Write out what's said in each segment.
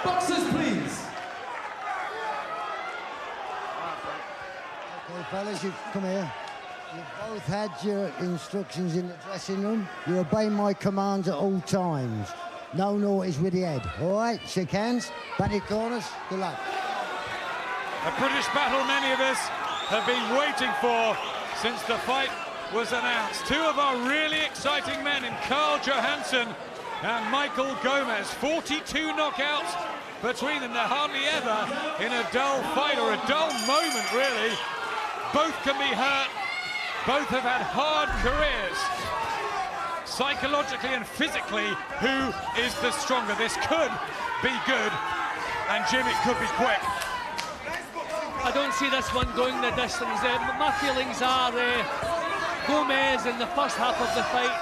Boxers, please. Okay, fellas, you come here. You've both had your instructions in the dressing room. You obey my commands at all times. No naughties with the head. All right, shake hands, back your corners, good luck. A British battle many of us have been waiting for since the fight was announced. Two of our really exciting men in Carl Johanneson and Michael Gomez. 42 knockouts between them. They're hardly ever in a dull fight or a dull moment, really. Both can be hurt. Both have had hard careers. Psychologically and physically, who is the stronger? This could be good, and Jim, it could be quick. I don't see this one going the distance. My feelings are Gomez in the first half of the fight.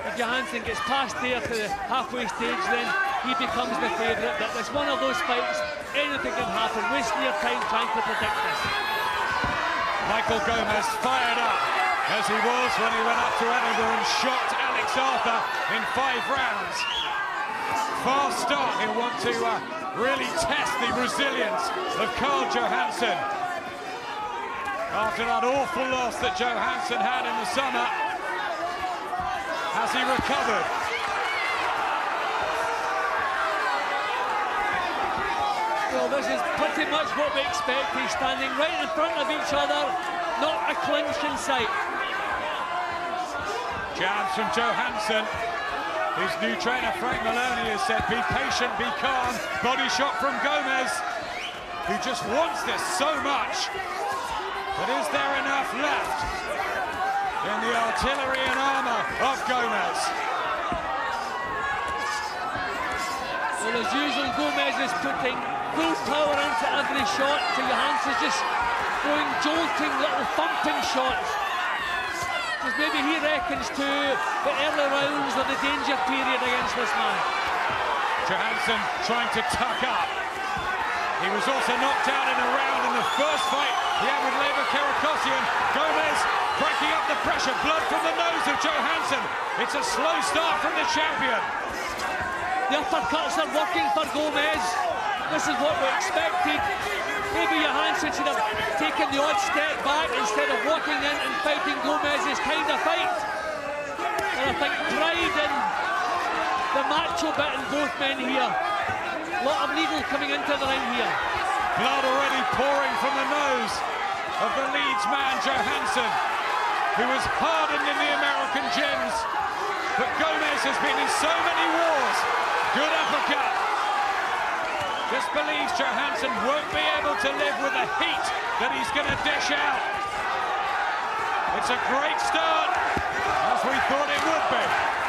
If Johanneson gets past there to the halfway stage, then he becomes the favourite. But it's one of those fights, anything can happen. Wasting your time trying to predict this. Michael Gomez fired up as he was when he went up to Edinburgh and shocked Alex Arthur in 5 rounds. Fast start, he'll want to really test the resilience of Carl Johanneson. After that awful loss that Johanneson had in the summer, has he recovered? Well, this is pretty much what we expect. He's standing right in front of each other, not a clinch in sight. Jabs from Johanneson. His new trainer, Frank Maloney, has said, be patient, be calm. Body shot from Gomez, who just wants this so much. But is there enough left in the artillery and armour of Gomez? Well, as usual, Gomez is putting full power into every shot. Johanneson's just throwing jolting little thumping shots. Because maybe he reckons to the early rounds of the danger period against this man. Johanneson trying to tuck up. He was also knocked out in a round in the first fight he had with Lever Karakossian. Gomez breaking up the pressure, blood from the nose of Johanneson. It's a slow start from the champion. The uppercuts are working for Gomez. This is what we expected. Maybe Johanneson should have taken the odd step back instead of walking in and fighting Gomez's kind of fight. And I think pride in the macho bit in both men here. A lot of needle coming into the ring here. Blood already pouring from the nose of the Leeds man, Johanneson, who was hardened in the American gyms. But Gomez has been in so many wars. Good uppercut. Just believes Johanneson won't be able to live with the heat that he's going to dish out. It's a great start, as we thought it would be.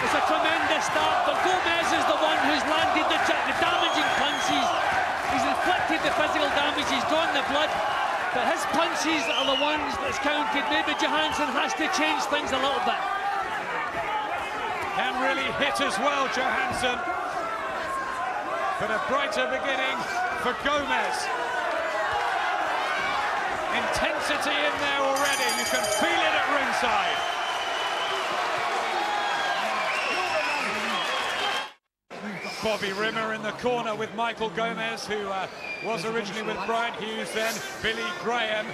It's a tremendous start, but Gomez is the one who's landed the damaging punches. He's inflicted the physical damage, he's drawn the blood, but his punches are the ones that's counted. Maybe Johanneson has to change things a little bit. Can really hit as well, Johanneson. But a brighter beginning for Gomez. Intensity in there already. You can feel it at ringside. Bobby Rimmer in the corner with Michael Gomez, who was originally with Brian Hughes, then Billy Graham.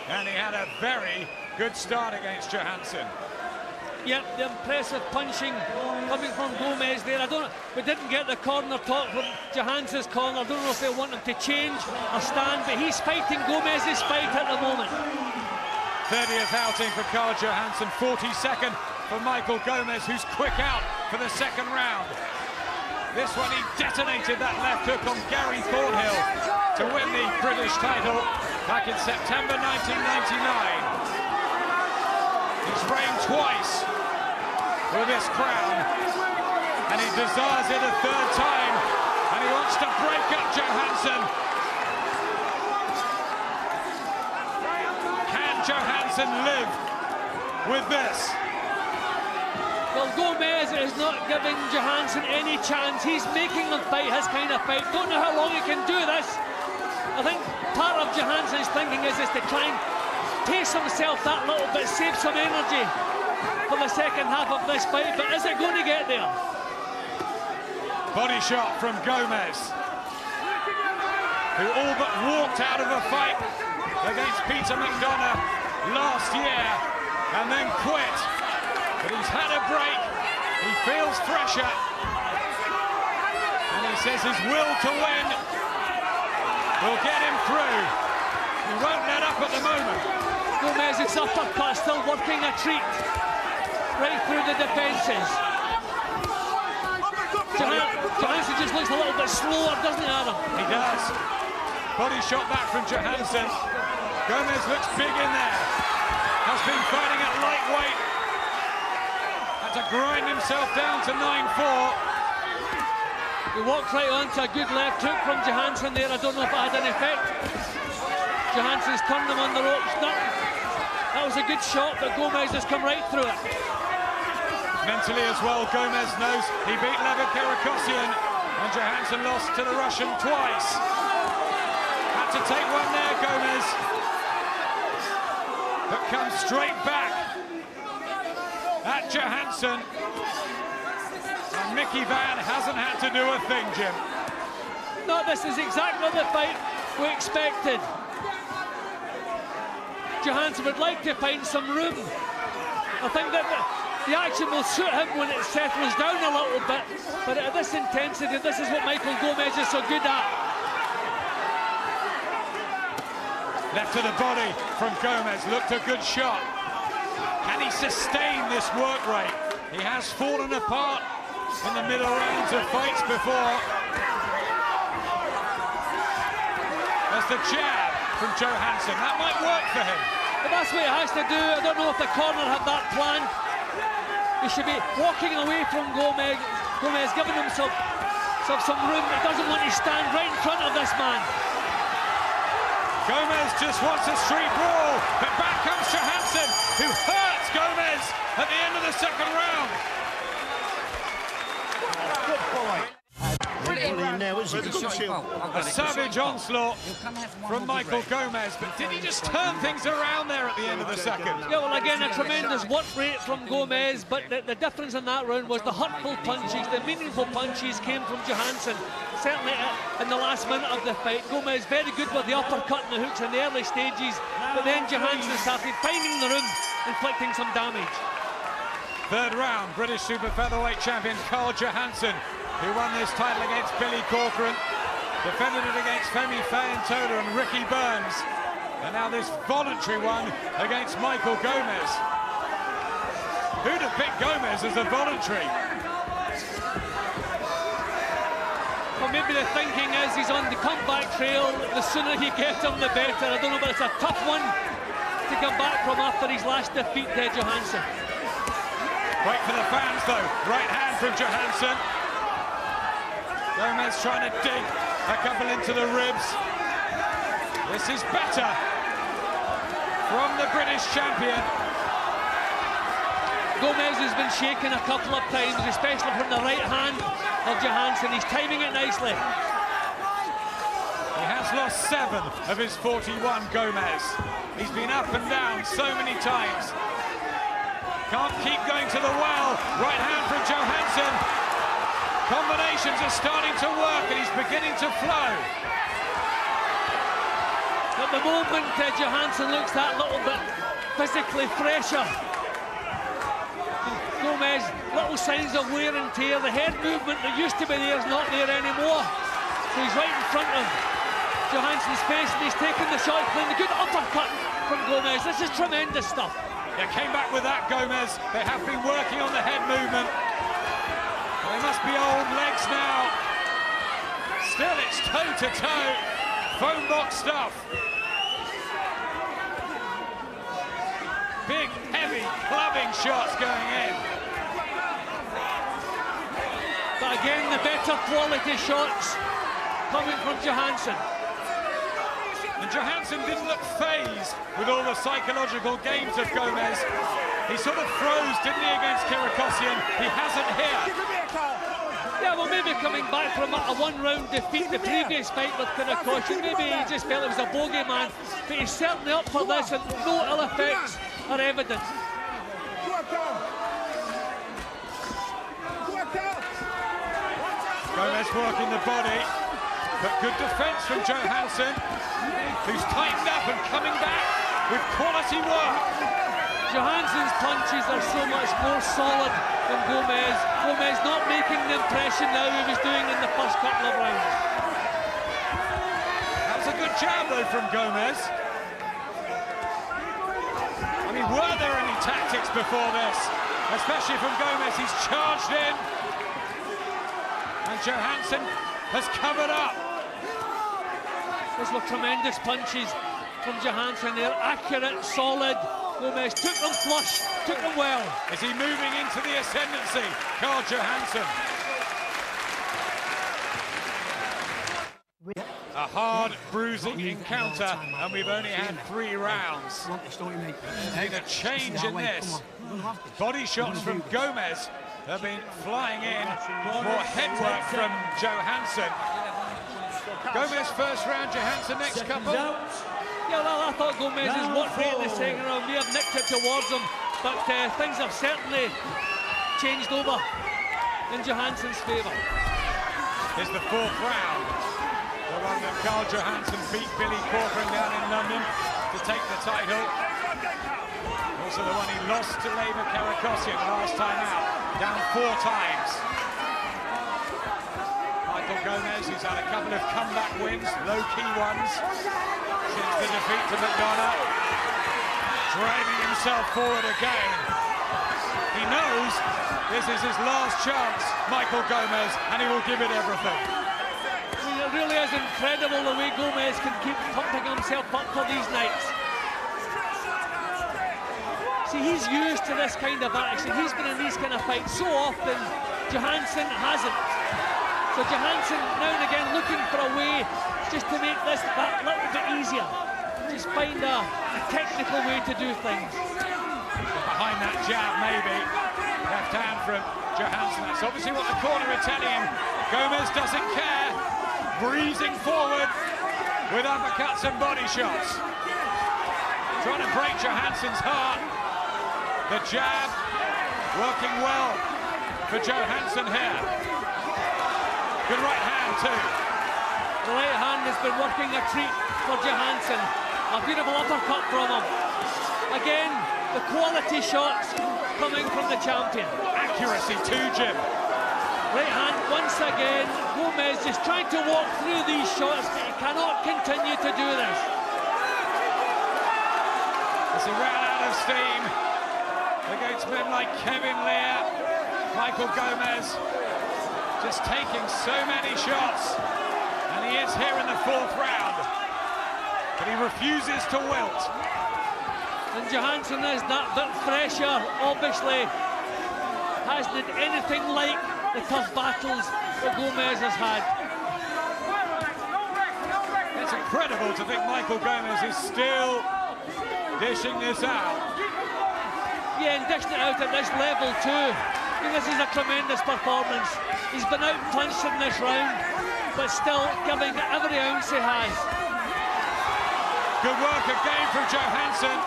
And he had a very good start against Johanneson. Yep, the impressive punching coming from Gomez there. We didn't get the corner talk from Johansson's corner. I don't know if they want him to change or stand, but he's fighting Gomez's fight at the moment. 30th outing for Carl Johanneson, 42nd for Michael Gomez, who's quick out for the second round. This one, he detonated that left hook on Gary Thornhill to win the British title back in September 1999. He's reigned twice with this crown, and he desires it a third time, and he wants to break up Johanneson. Can Johanneson live with this? Well, Gomez is not giving Johanneson any chance. He's making him fight his kind of fight. Don't know how long he can do this. I think part of Johansson's thinking is to try and pace himself that little bit, save some energy for the second half of this fight, but is it going to get there? Body shot from Gomez. who all but walked out of a fight against Peter McDonough last year and then quit. But he's had a break, he feels fresher, and he says his will to win will get him through. He won't let up at the moment. Gomez's uppercut still working a treat right through the defences. Johanneson just looks a little bit slower, doesn't he, Adam? He does. Body shot back from Johanneson. Gomez looks big in there. Has been fighting at lightweight. Had to grind himself down to 9-4. He walked right onto a good left hook from Johanneson there. I don't know if it had an effect. Johansson's turned him on the ropes. That was a good shot, but Gomez has come right through it. Mentally as well, Gomez knows he beat Lever Karakossian, and Johaneson lost to the Russian twice. Had to take one there, Gomez, but comes straight back at Johanneson. And Mickey Van hasn't had to do a thing, Jim. No, this is exactly the fight we expected. Johanneson would like to find some room. I think that the action will suit him when it settles down a little bit, but at this intensity, this is what Michael Gomez is so good at. Left to the body from Gomez, looked a good shot. Can he sustain this work rate? He has fallen apart in the middle rounds of fights before. There's the jab from Johanneson, that might work for him. But that's what he has to do. I don't know if the corner had that plan. He should be walking away from Gomez, giving himself some room. He doesn't want to stand right in front of this man. Gomez just wants a street brawl, but back comes Johanneson, who hurts Gomez at the end of the second round. Good boy. A savage onslaught from Michael Gomez, but did he just turn things around there at the end of the second? Yeah, well, again, a tremendous work rate from Gomez, but the difference in that round was the hurtful punches, the meaningful punches came from Johanneson. Certainly in the last minute of the fight, Gomez very good with the uppercut and the hooks in the early stages, but then Johanneson started finding the room, inflicting some damage. Third round, British Super Featherweight champion Carl Johanneson, who won this title against Billy Corcoran, defended it against Femi Fayentola and Ricky Burns, and now this voluntary one against Michael Gomez. Who'd have picked Gomez as a voluntary? Well, maybe the thinking is he's on the comeback trail. The sooner he gets him, the better. I don't know, but it's a tough one to come back from after his last defeat to Johanneson. Right for the fans, though. Right hand from Johanneson. Gomez trying to dig a couple into the ribs. This is better from the British champion. Gomez has been shaken a couple of times, especially from the right hand of Johanneson. He's timing it nicely. He has lost 7 of his 41, Gomez. He's been up and down so many times. Can't keep going to the well. Right hand from Johanneson. Combinations are starting to work and he's beginning to flow. At the moment, Johanneson looks that little bit physically fresher. Gomez, little signs of wear and tear. The head movement that used to be there is not there anymore. So he's right in front of Johansson's face and he's taking the shot, playing a good uppercut from Gomez. This is tremendous stuff. They came back with that, Gomez. They have been working on the head movement. They must be old legs now. Still, it's toe-to-toe. Phone box stuff. Big, heavy, clubbing shots going in. But again, the better quality shots coming from Johanneson. And Johanneson didn't look phased with all the psychological games of Gomez. He sort of froze, didn't he, against Karakossian? He hasn't here. Yeah, well, maybe coming back from a one-round defeat the previous fight with Karakossian, maybe he just felt it was a bogey man, but he's certainly up for this and no ill effects are evident. Gomez working the body. But good defence from Johanneson, who's tightened up and coming back with quality work. Johannesson's punches are so much more solid than Gomez. Gomez not making the impression now he was doing in the first couple of rounds. That was a good jab though from Gomez. I mean, were there any tactics before this? Especially from Gomez, he's charged in. And Johanneson has covered up. Those were tremendous punches from Johanneson. They're accurate, solid. Gomez took them flush, took them well. Is he moving into the ascendancy, Carl Johanneson? A hard, bruising encounter, and we've only had 3 rounds. There's been a change in this. Body shots from Gomez have been flying in. More headwork from Johanneson. Gomez first round, Johanneson next couple. Yeah, well, I thought Gomez's work rate in the second round may have nicked it towards him, but things have certainly changed over in Johannesson's favour. Here's the 4th round. The one that Carl Johanneson beat Billy Corcoran down in London to take the title. Also the one he lost to Lever Karakossian last time out, down 4 times. Michael Gomez, who's had a couple of comeback wins, low-key ones, since the defeat to McDonough, driving himself forward again. He knows this is his last chance, Michael Gomez, and he will give it everything. I mean, it really is incredible the way Gomez can keep pumping himself up for these nights. See, he's used to this kind of action. He's been in these kind of fights so often. Johanneson hasn't. So Johanneson now and again looking for a way just to make this that little bit easier. Just find a technical way to do things. Behind that jab, maybe. Left hand from Johanneson. That's obviously what the corner are telling him. Gomez doesn't care. Breezing forward with uppercuts and body shots. Trying to break Johansson's heart. The jab working well for Johanneson here. Good right hand too. The right hand has been working a treat for Johanneson. A beautiful uppercut from him. Again, the quality shots coming from the champion. Accuracy too, Jim. Right hand once again. Gomez just trying to walk through these shots, but he cannot continue to do this. As he ran out of steam against men like Kevin Lear, Michael Gomez just taking so many shots, and he is here in the 4th round, but he refuses to wilt. And Johanneson is that bit fresher, obviously hasn't had anything like the tough battles that Gomez has had. It's incredible to think Michael Gomez is still dishing this out. Yeah, and dishing it out at this level too. I mean, this is a tremendous performance. He's been outpunched in this round, but still giving every ounce he has. Good work again from Johanneson.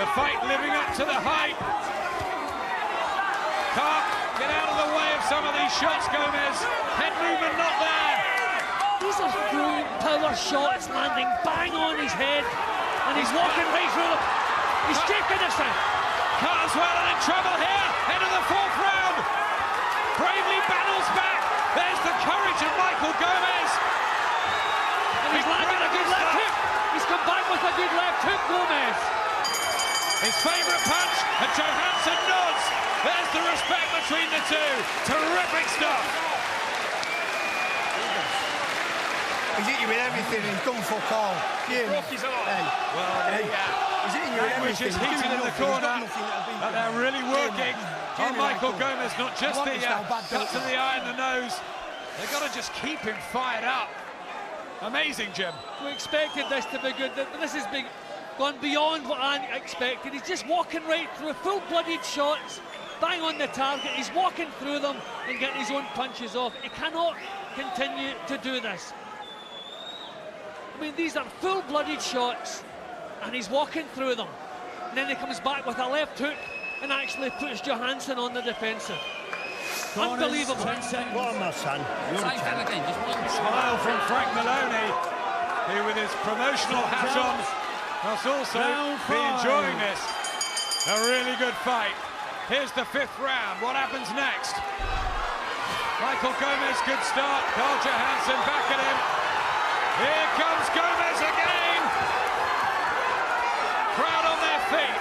The fight living up to the hype. Can't get out of the way of some of these shots, Gomez. Head movement not there. These are full power shots landing bang on his head, and he's walking right through them. He's taking this thing. Carter's well and in trouble here. End of the 4th round. Bravely battles back. There's the courage of Michael Gomez. And he's landed a good left hook. He's come back with a good left hook, Gomez. His favourite punch, and Johanneson nods. There's the respect between the two. Terrific stuff. He's hit you with everything and gone for call. He's hitting you with which is everything. heated in the corner. And they're really working on Michael Gomez, not just the cut to the eye and the nose. They've got to just keep him fired up. Amazing, Jim. We expected this to be good. This has gone beyond what I expected. He's just walking right through full-blooded shots, bang on the target. He's walking through them and getting his own punches off. He cannot continue to do this. I mean, these are full-blooded shots, and he's walking through them. And then he comes back with a left hook and actually puts Johanneson on the defensive. Unbelievable. Well, my son. Smile from Frank Maloney, who with his promotional hat on must also be enjoying this. A really good fight. Here's the 5th round. What happens next? Michael Gomez, good start. Carl Johanneson back at him. Here comes Gomez again. Crowd on their feet.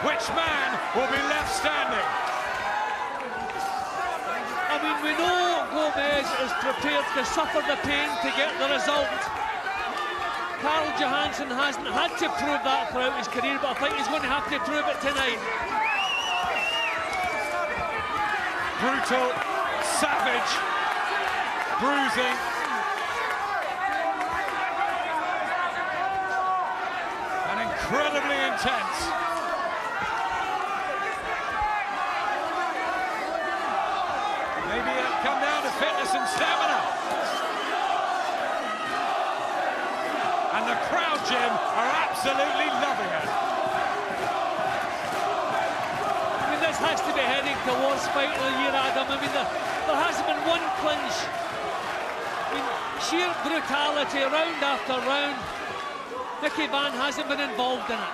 Which man will be left standing? I mean, we know Gomez is prepared to suffer the pain to get the result. Carl Johanneson hasn't had to prove that throughout his career, but I think he's going to have to prove it tonight. Brutal, savage, bruising. And incredibly intense. Maybe it'll come down to fitness and stamina. And the crowd, Jim, are absolutely loving it. I mean, this has to be heading towards fight of the year, Adam. I mean, there hasn't been one clinch. I mean, sheer brutality round after round. Mickey Vann hasn't been involved in it.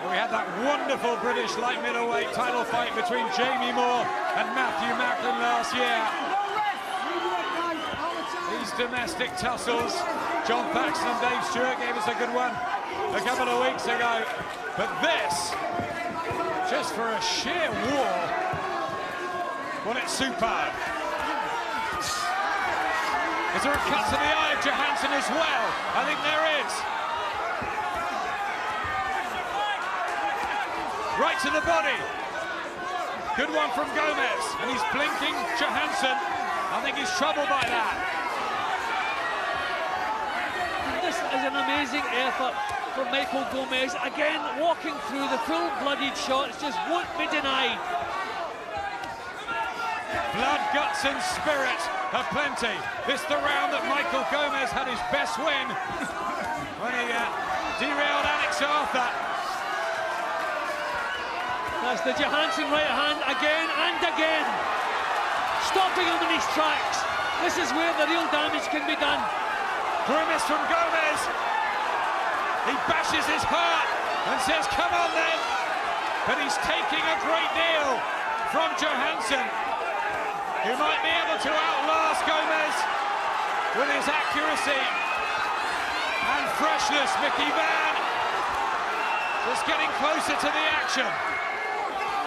We had that wonderful British light middleweight title fight between Jamie Moore and Matthew Macklin last year. These domestic tussles, John Paxson and Dave Stewart gave us a good one a couple of weeks ago. But this, just for a sheer war, well, it's superb. Is there a cut to the eye of Johanneson as well? I think there is. Right to the body. Good one from Gomez, and he's blinking Johanneson. I think he's troubled by that. This is an amazing effort for Michael Gomez. Again, walking through the full-blooded shots just won't be denied. Blood, guts and spirit are plenty. This the round that Michael Gomez had his best win when he derailed Alex Arthur. That's the Johanneson right hand again and again. Stopping him in his tracks. This is where the real damage can be done. Grimace from Gomez. He bashes his heart and says, come on then. But he's taking a great deal from Johanneson, who might be able to outlast Gomez with his accuracy and freshness. Mickey Vann just getting closer to the action.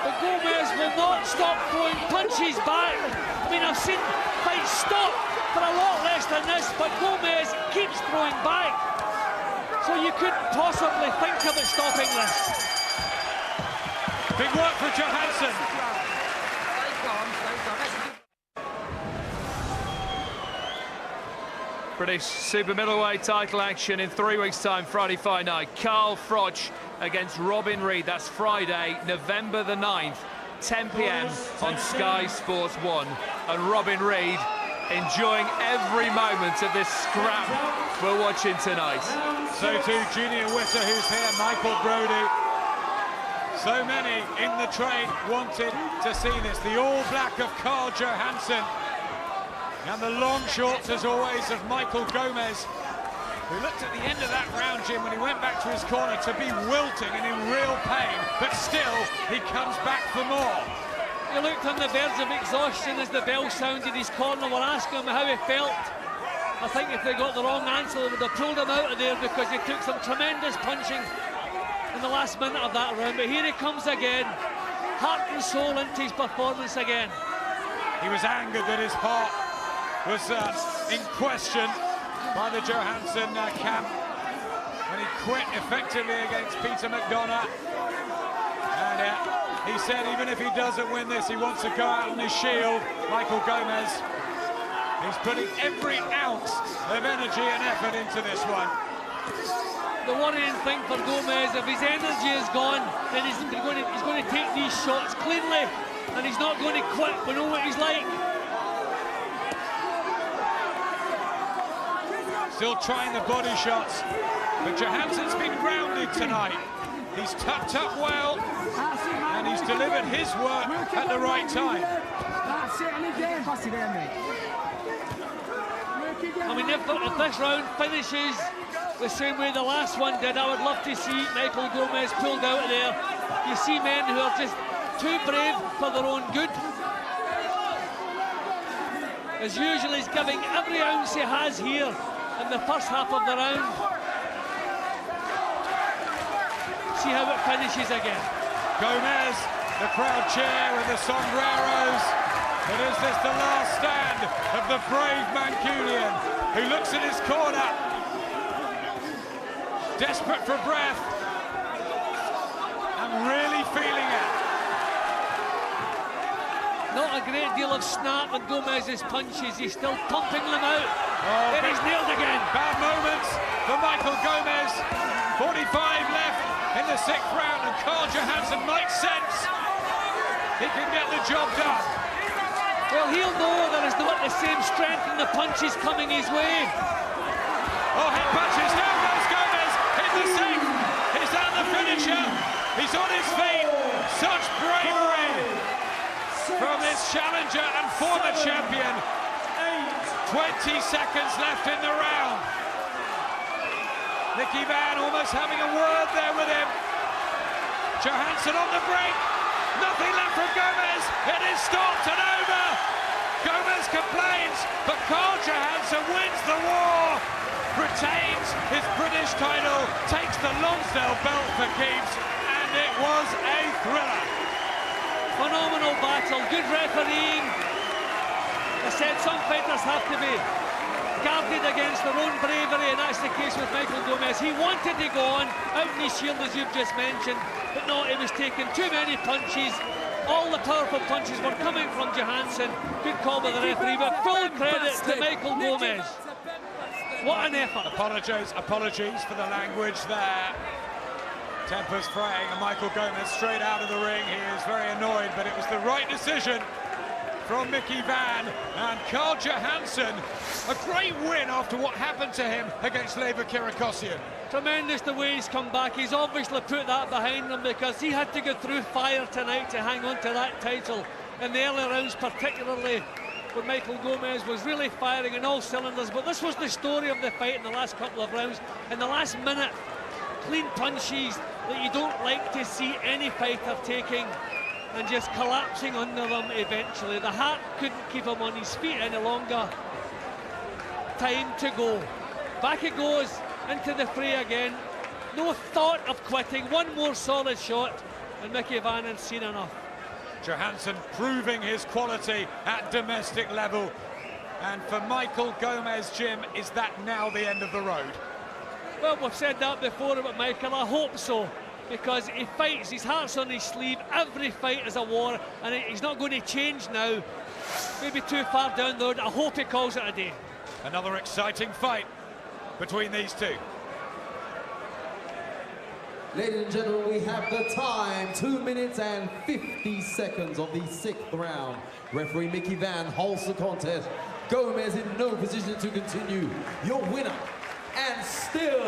But Gomez will not stop throwing punches back. I mean, I've seen fights stop for a lot less than this, but Gomez keeps throwing back. So you couldn't possibly think of it stopping this. Big work for Johanneson. British Super Middleweight title action in 3 weeks' time, Friday fight night. Carl Froch against Robin Reid. That's Friday, November the 9th, 10 p.m. on Sky Sports 1. And Robin Reid enjoying every moment of this scrap we're watching tonight. So too Junior Witter, who's here, Michael Brodie. So many in the trade wanted to see this. The all-black of Carl Johanneson. And the long shorts, as always, of Michael Gomez, who looked at the end of that round, Jim, when he went back to his corner to be wilting and in real pain, but still, he comes back for more. He looked on the verge of exhaustion as the bell sounded. His corner were asking him how he felt. I think if they got the wrong answer, they would have pulled him out of there because he took some tremendous punching in the last minute of that round. But here he comes again, heart and soul into his performance again. He was angered that his heart was in question by the Johanneson camp when he quit effectively against Peter McDonough. And he said even if he doesn't win this, he wants to go out on his shield. Michael Gomez, he's putting every ounce of energy and effort into this one. The worrying thing for Gomez, if his energy is gone, then he's going to take these shots cleanly, and he's not going to quit. We know what he's like. Still trying the body shots, but Johanneson's been grounded tonight. He's tucked up well, and he's delivered his work at the right time. That's it, and again. Pass it there, mate. I mean, if this round finishes the same way the last one did, I would love to see Michael Gomez pulled out of there. You see men who are just too brave for their own good. As usual, he's giving every ounce he has here in the first half of the round. See how it finishes again. Gomez, the crowd cheer with the sombreros. But is this the last stand of the brave Mancunian, who looks in his corner, desperate for breath, and really feeling it? Not a great deal of snap in Gomez's punches. He's still pumping them out. Oh, it is nailed again. Bad moments for Michael Gomez. 45 left in the 6th round, and Carl Johanneson might sense he can get the job done. Well, he'll know there is not the same strength in the punches coming his way. Oh, head punches, down goes Gomez, hit the 6th, he's down the finisher, he's on his feet. Such bravery from his challenger and former champion. 20 seconds left in the round. Mickey Vann almost having a word there with him. Johanneson on the break. Nothing left from Gomez. It is stopped and over. Gomez complains, but Carl Johanneson wins the war, retains his British title, takes the Lonsdale belt for keeps, and it was a thriller. Phenomenal battle, good refereeing. I said some fighters have to be guarded against their own bravery, and that's the case with Michael Gomez. He wanted to go on, out in his shield as you've just mentioned, but no, he was taking too many punches. All the powerful punches were coming from Johanneson. Good call by the referee, but full credit to Michael Gomez. What an effort. Apologies for the language there. Tempers fraying, and Michael Gomez straight out of the ring. He is very annoyed, but it was the right decision from Mickey Vann. And Carl Johanneson, a great win after what happened to him against Lever Kirikosian. Tremendous the way he's come back. He's obviously put that behind him because he had to go through fire tonight to hang on to that title. In the early rounds particularly, when Michael Gomez was really firing in all cylinders. But this was the story of the fight in the last couple of rounds. In the last minute, clean punches that you don't like to see any fighter taking, and just collapsing under them eventually. The heart couldn't keep him on his feet any longer. Time to go. Back it goes into the fray again. No thought of quitting. One more solid shot, and Mickey Vann had seen enough. Johanneson proving his quality at domestic level. And for Michael Gomez, Jim, is that now the end of the road? Well, we've said that before about Michael. I hope so, because he fights, his heart's on his sleeve. Every fight is a war, and he's not going to change now. Maybe too far down the road. I hope he calls it a day. Another exciting fight between these two. Ladies and gentlemen, we have the time. 2 minutes and 50 seconds of the 6th round. Referee Mickey Vann halts the contest. Gomez in no position to continue. Your winner, and still